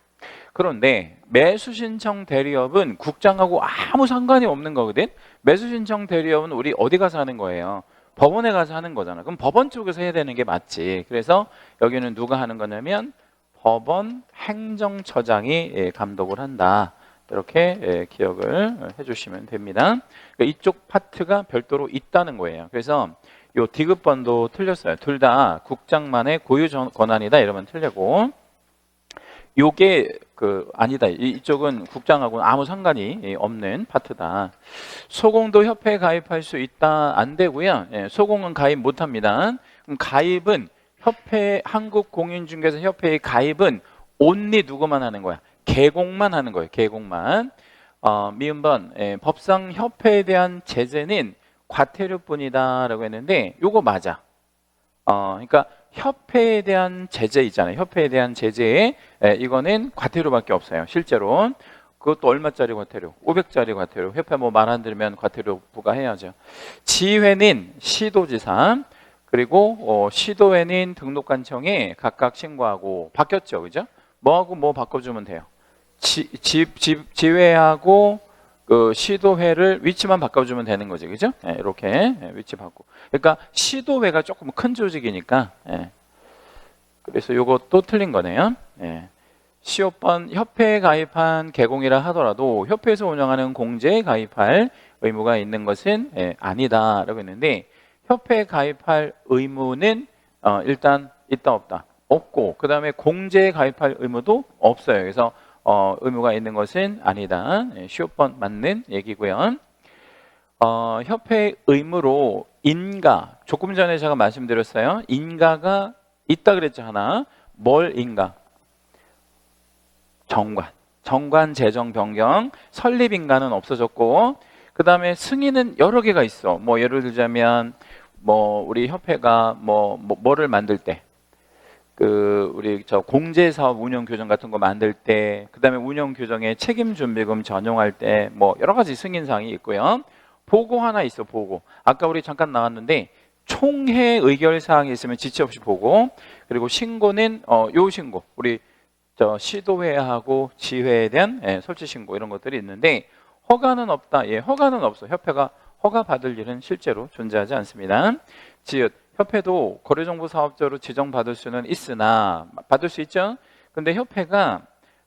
그런데 매수신청 대리업은 국장하고 아무 상관이 없는 거거든. 매수신청 대리업은 우리 어디 가서 하는 거예요? 법원에 가서 하는 거잖아. 그럼 법원 쪽에서 해야 되는 게 맞지. 그래서 여기는 누가 하는 거냐면 법원 행정처장이 감독을 한다. 이렇게 기억을 해주시면 됩니다. 이쪽 파트가 별도로 있다는 거예요. 그래서 요 디귿번도 틀렸어요. 둘 다 국장만의 고유 권한이다 이러면 틀리고 요게 아니다. 이쪽은 국장하고는 아무 상관이 없는 파트다. 소공도 협회에 가입할 수 있다 안 되고요. 소공은 가입 못합니다. 그럼 가입은 협회 한국공인중개사 협회의 가입은 온리 누구만 하는 거야? 개공만 하는 거예요. 개공만. 미음번 법상 협회에 대한 제재는 과태료뿐이다라고 했는데 요거 맞아. 그러니까 협회에 대한 제재 있잖아요. 협회에 대한 제재 이거는 과태료밖에 없어요. 실제로. 그것도 얼마짜리 과태료? 500짜리 과태료. 협회 뭐 말 안 들으면 과태료 부과해야죠. 지회는 시도지사 그리고 시도회는 등록관청에 각각 신고하고 바뀌었죠. 그죠? 뭐하고 뭐 바꿔주면 돼요. 지회하고 그 시도회를 위치만 바꿔주면 되는 거지. 그죠? 이렇게 위치 바꾸고. 그러니까 시도회가 조금 큰 조직이니까 그래서 요것도 틀린 거네요. 15번 협회에 가입한 개공이라 하더라도 협회에서 운영하는 공제에 가입할 의무가 있는 것은 아니다라고 했는데 협회에 가입할 의무는 일단 있다 없다? 없고 그 다음에 공제에 가입할 의무도 없어요. 그래서 의무가 있는 것은 아니다. 15번 맞는 얘기고요. 협회의 의무로 인가, 조금 전에 제가 말씀드렸어요. 인가가 있다 그랬죠. 하나. 뭘 인가? 정관 재정 변경, 설립 인가는 없어졌고 그 다음에 승인은 여러 개가 있어. 뭐 예를 들자면 뭐 우리 협회가 뭐를 만들 때 우리 공제사업 운영규정 같은 거 만들 때, 그 다음에 운영규정에 책임준비금 전용할 때, 뭐 여러 가지 승인사항이 있고요. 보고 하나 있어, 보고. 아까 우리 잠깐 나왔는데, 총회 의결사항이 있으면 지체 없이 보고, 그리고 신고는, 요 신고. 우리 시도회하고 지회에 대한 설치신고 이런 것들이 있는데, 허가는 없다. 허가는 없어. 협회가 허가 받을 일은 실제로 존재하지 않습니다. 지읒. 협회도 거래정보사업자로 지정받을 수는 있으나 받을 수 있죠. 근데 협회가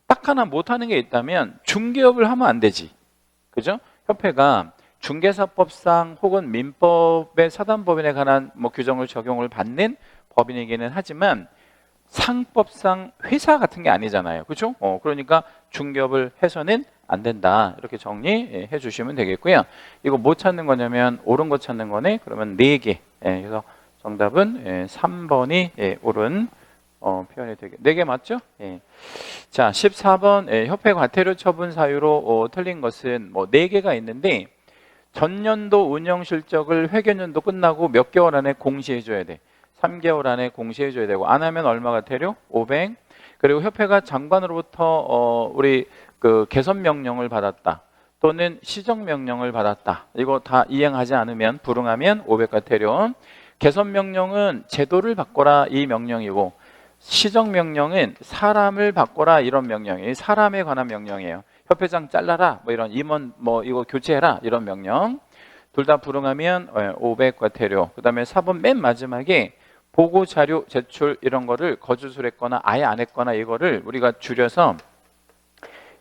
딱 하나 못하는 게 있다면 중개업을 하면 안 되지. 그죠? 협회가 중개사법상 혹은 민법의 사단법인에 관한 뭐 규정을 적용을 받는 법인이기는 하지만 상법상 회사 같은 게 아니잖아요. 그렇죠? 그러니까 중개업을 해서는 안 된다. 이렇게 정리해 주시면 되겠고요. 이거 뭐 찾는 거냐면 옳은 거 찾는 거네. 그러면 4개. 그래서 정답은 3번이 옳은 표현이 되게 4개 맞죠? 자, 14번 협회 과태료 처분 사유로 틀린 것은 뭐 4개가 있는데 전년도 운영 실적을 회계년도 끝나고 몇 개월 안에 공시해 줘야 돼. 3개월 안에 공시해 줘야 되고 안 하면 얼마 과태료? 500. 그리고 협회가 장관으로부터 우리 그 개선 명령을 받았다. 또는 시정 명령을 받았다. 이거 다 이행하지 않으면 불응하면 500 과태료. 개선 명령은 제도를 바꿔라 이 명령이고 시정 명령은 사람을 바꿔라 이런 명령이에요. 사람에 관한 명령이에요. 협회장 잘라라 뭐 이런 임원 뭐 이거 교체해라 이런 명령. 둘 다 불응하면 500 과태료. 그다음에 4번 맨 마지막에 보고 자료 제출 이런 거를 거짓을 아예 안 했거나 이거를 우리가 줄여서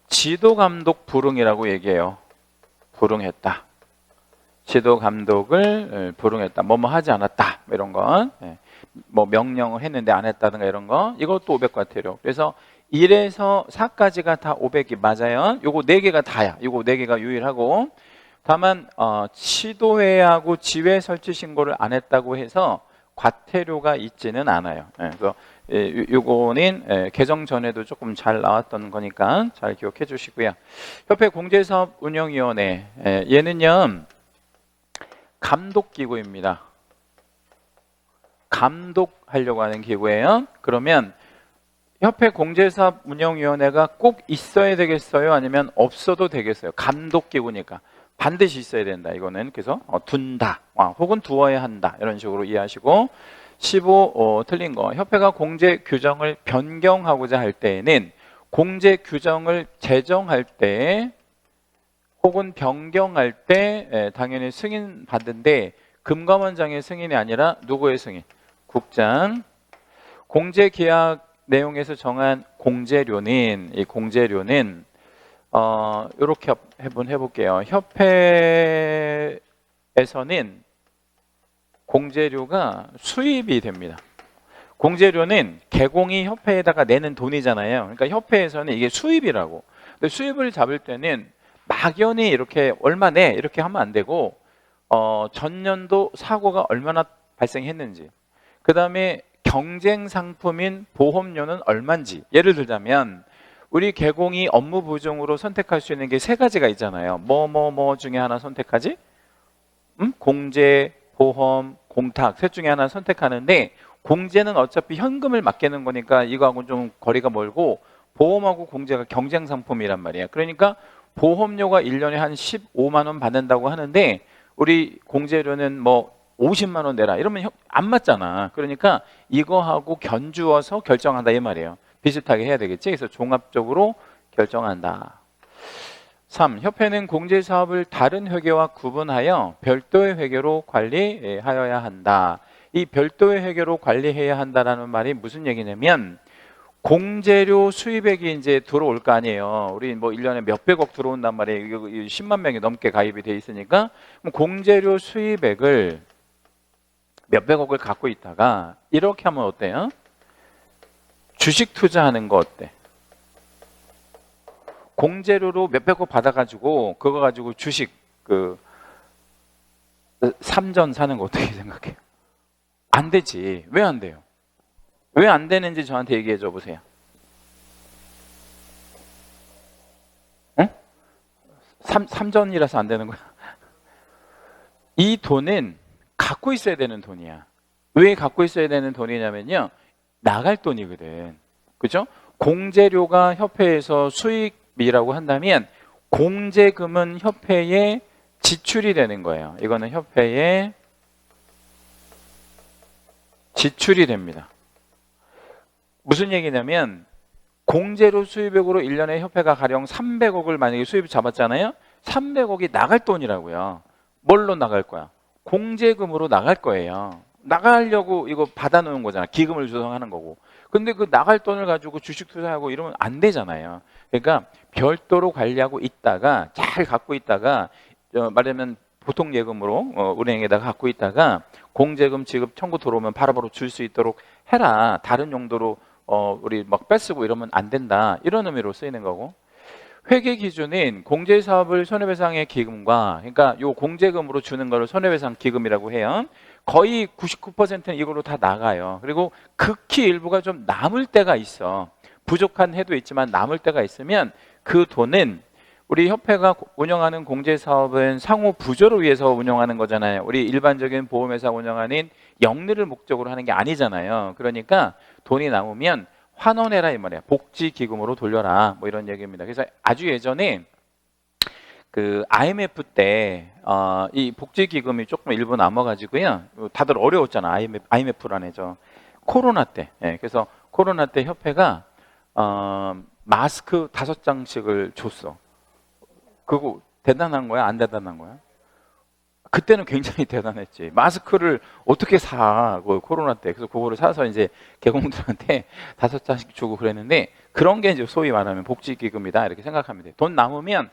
지도 감독 불응이라고 얘기해요. 불응했다. 지도 감독을 불응했다. 뭐뭐 하지 않았다. 이런 거. 뭐 명령을 했는데 안 했다든가 이런 거. 이것도 500 과태료. 그래서 1에서 4까지가 다 500이 맞아요. 요거 4개가 다야. 요거 4개가 유일하고. 다만 시도회하고 지회 설치 신고를 안 했다고 해서 과태료가 있지는 않아요. 그래서 요거는 개정 전에도 조금 잘 나왔던 거니까 잘 기억해 주시고요. 협회 공제사업 운영위원회 얘는요 감독기구입니다. 감독하려고 하는 기구예요. 그러면 협회 공제사업 운영위원회가 꼭 있어야 되겠어요? 아니면 없어도 되겠어요? 감독기구니까 반드시 있어야 된다. 이거는 그래서 둔다 혹은 두어야 한다. 이런 식으로 이해하시고 15 틀린 거. 협회가 공제 규정을 변경하고자 할 때에는 공제 규정을 제정할 때 혹은 변경할 때 당연히 승인 받는데 금감원장의 승인이 아니라 누구의 승인? 국장. 공제 계약 내용에서 정한 공제료는 이 공제료는 이렇게 한번 해볼게요. 협회에서는 공제료가 수입이 됩니다. 공제료는 개공이 협회에다가 내는 돈이잖아요. 그러니까 협회에서는 이게 수입이라고. 근데 수입을 잡을 때는 막연히 이렇게 얼마 내 이렇게 하면 안 되고 전년도 사고가 얼마나 발생했는지, 그 다음에 경쟁 상품인 보험료는 얼마인지. 예를 들자면 우리 개공이 업무 부종으로 선택할 수 있는 게 3가지가 있잖아요. 뭐 중에 하나 선택하지? 공제, 보험, 공탁 셋 중에 하나 선택하는데 공제는 어차피 현금을 맡기는 거니까 이거하고 좀 거리가 멀고 보험하고 공제가 경쟁 상품이란 말이야. 그러니까 보험료가 1년에 한 15만 원 받는다고 하는데 우리 공제료는 뭐 50만 원 내라 이러면 안 맞잖아. 그러니까 이거하고 견주어서 결정한다 이 말이에요. 비슷하게 해야 되겠지. 그래서 종합적으로 결정한다. 3. 협회는 공제사업을 다른 회계와 구분하여 별도의 회계로 관리하여야 한다. 이 별도의 회계로 관리해야 한다라는 말이 무슨 얘기냐면 공제료 수입액이 이제 들어올 거 아니에요. 우리 뭐 1년에 몇백억 들어온단 말이에요. 이거 10만 명이 넘게 가입이 돼 있으니까 공제료 수입액을 몇백억을 갖고 있다가 이렇게 하면 어때요? 주식 투자하는 거 어때? 공제료로 몇백억 받아가지고 그거 가지고 주식 그 3전 사는 거 어떻게 생각해요? 안 되지. 왜 안 돼요? 왜 안 되는지 저한테 얘기해 줘 보세요. 응? 3전이라서 안 되는 거야. 이 돈은 갖고 있어야 되는 돈이야. 왜 갖고 있어야 되는 돈이냐면요, 나갈 돈이거든. 그죠? 공제료가 협회에서 수익이라고 한다면 공제금은 협회에 지출이 되는 거예요. 이거는 협회에 지출이 됩니다. 무슨 얘기냐면 공제료 수입액으로 1년에 협회가 가령 300억을 만약에 수입 잡았잖아요. 300억이 나갈 돈이라고요. 뭘로 나갈 거야? 공제금으로 나갈 거예요. 나가려고 이거 받아놓은 거잖아. 기금을 조성하는 거고. 근데 그 나갈 돈을 가지고 주식 투자하고 이러면 안 되잖아요. 그러니까 별도로 관리하고 있다가 잘 갖고 있다가 말하면 보통 예금으로 은행에다가 갖고 있다가 공제금 지급 청구 들어오면 바로바로 줄 수 있도록 해라. 다른 용도로 우리 막 뺏쓰고 이러면 안 된다. 이런 의미로 쓰이는 거고. 회계 기준은 공제사업을 손해배상의 기금과 그러니까 요 공제금으로 주는 거를 손해배상 기금이라고 해요. 거의 99%는 이걸로 다 나가요. 그리고 극히 일부가 좀 남을 때가 있어. 부족한 해도 있지만 남을 때가 있으면 그 돈은 우리 협회가 운영하는 공제사업은 상호 부조를 위해서 운영하는 거잖아요. 우리 일반적인 보험회사 운영하는 영리를 목적으로 하는 게 아니잖아요. 그러니까 돈이 남으면 환원해라 이 말이야. 복지기금으로 돌려라 뭐 이런 얘기입니다. 그래서 아주 예전에 그 IMF 때 이 복지기금이 조금 일부 남아가지고요. 다들 어려웠잖아. IMF라네죠. 코로나 때. 예, 그래서 코로나 때 협회가 마스크 5장씩을 줬어. 그거 대단한 거야? 안 대단한 거야? 그때는 굉장히 대단했지. 마스크를 어떻게 사? 그 코로나 때. 그래서 그거를 사서 이제 개공들한테 5장씩 주고 그랬는데 그런 게 이제 소위 말하면 복지기금이다 이렇게 생각하면 돼. 돈 남으면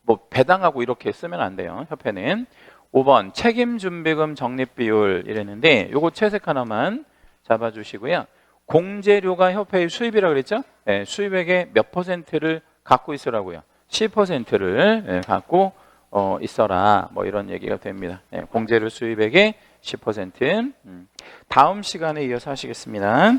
뭐 배당하고 이렇게 쓰면 안 돼요. 협회는. 5번 책임준비금 적립비율 이랬는데 요거 채색 하나만 잡아주시고요. 공제료가 협회의 수입이라고 그랬죠? 네, 수입액의 몇 %를 갖고 있으라고요. 10%를 갖고 있어라 뭐 이런 얘기가 됩니다. 네, 공제료 수입액의 10%. 다음 시간에 이어서 하시겠습니다.